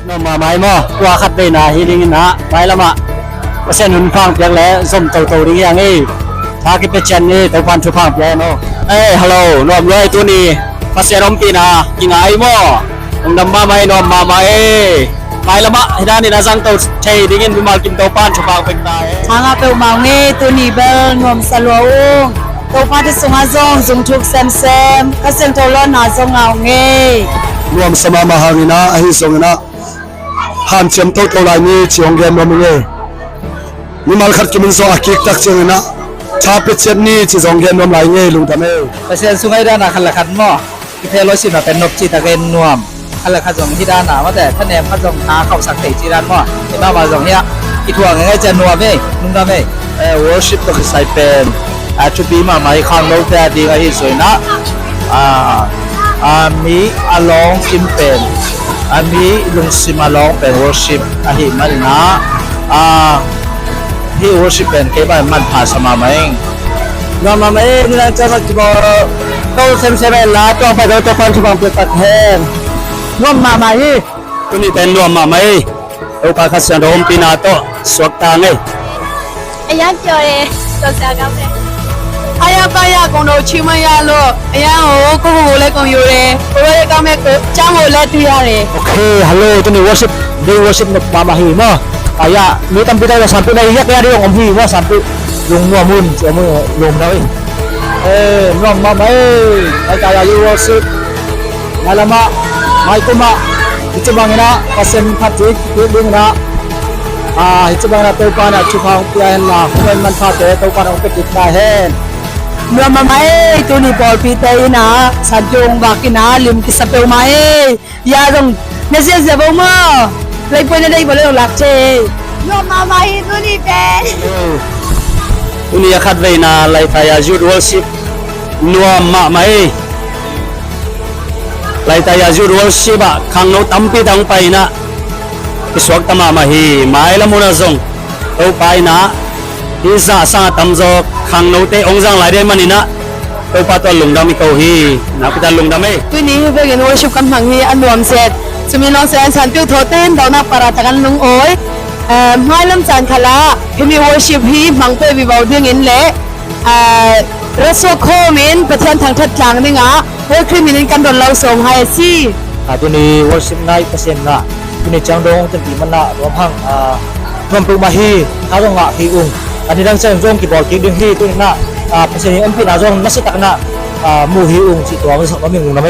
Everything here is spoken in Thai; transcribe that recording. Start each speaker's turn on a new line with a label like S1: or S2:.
S1: no ma mai mo kwa khat be na healing na mai lama pasen hun phang piak le som to ri yang e tha ki pe chan ni to pan thu phang pya no hello nom loi tu ni pasen om pi na ki ngai mo ong dam ma mai no ma mai mai lama hidan ni na sang to thei dingin bi mal kin to pan thu phang pek ta
S2: Hanga pe mau nge tu ni bel nom salwa ung to pa de sunga zong zung thuk sem ka seng to lo na zong ngau nge
S1: รวมสมามาหางินะอหิสงนะหันเชียมโตโตลายนี้ชิองเกมมามึงเอมีมัลขัดกิมินโซอากิกตักเชียงนะชาปิเชนนี่ชิองเกมมาลายเงี้ยลุงทำเอเปเซียนสุงไอด้านขันละขันหม้อที่เทโลสิมาเป็นนกจีตะเกนนวมขันละขันจงที่ด้านหนาว่าแต่ท่านแนมขันจงหาเข้าสักเตจีด้านหม้อที่มาจงเนี้ยอีถ่วงง่ายจะนวมเอลุงทำเอworship ก็คือใส่เป็นชุบีมาไม่ข้างโลกแต่ดีอหิสวยนะมีอลองกินเป็นมีลุงซิมาลองเป็น worship หิมันนะที่ worship เป็นเก็บมันผ่าสมาเองนอนมาเองแล้วจะมาจีบโตเซมเซเวลาตัวไปตัวฟันที่บังเปิดตัดแทนนวมมาไหมตัวนี้เป็นนวมมาไหมตัวปากขัดเสียงโดมปีนาโตสวกตาไง
S3: အရန်ပြောတယ်တော်စရာကောင်းတယ်
S2: အရပါရကုံတို့ချီမရလို့အရန်ကိုကိုလည်းကုံယူတယ်ကိုရဲ့ကောင်းမဲ့ကိုចောင်းကိုလည်းတွေ့ရတယ်
S1: โอเคฮัลโหลตัวนี้ worship day worship มามาหิมั้งมีตำปีได้sampaiได้ยักๆองพี่ว่าsampaiลุงนัวมุนจะมือลมได้น้องมาไหมไอ้กายอยู่ worship มาละมาไม่ก็มาอิจบังนะภาษาพัดจิตดึงนะอิจบังนะตัวปานะชุพังเปียนนะคนมันพาเตะตัวปานะไปติดได้เห็น
S2: เมื่อมาไหมตัวนี้บอลปีเตยนะสันจงบากินะลิมกิสเปลไหมยาตรงเนเซียเสียบ่มาเลยไปได้บ่เลยหลักเจ
S3: นวมมาไหมตัวนี้เป็น
S1: ตัวนี้ขัดไว้นะไลฟ์ยาจุด worship นัวมาไหมไลฟ์ยาจุด worship ข้างโน้ตตั้มปีตั้งไปนะสวกตมามาฮีไม่ละมุนซงตัวไปนะที่ซาซาตั้มจอกข้างโน้ตองจังหลายเดือนมานี่นะตัวปัตตาลุงดามิโกฮีนะพิจารลุงดามิ
S2: ตัวนี้เป็น worship กำลังฮีอันรวมเสร็จจะมีน้องแสนสันติโทเต้นดาวนักปราทกันลุงโอยไม่ลำจันทละที่มี worship ฮีมังเตวิบาวดึงอินเละรัสโคมินประเทศทางทัดกลางนี่งะเพื่อคริมินกันโดนเราส่งให้สิ
S1: ตัวนี้ worship ง่ายเปอร์เซ็นต์นะตัวนี้จังดงจังปีมันละรวมพังรวมปรุงมาฮีท้าจงละฮีอุ้งอันนี้ดังเส้นจงกี่บอลกี่ดึงฮีตัวนี้นะเปอร์เซ็นต์อันพี่นาจงนักศึกษานะมูฮีอุ้งจิตตัวมันสักว่ามีอุ้งนะไหม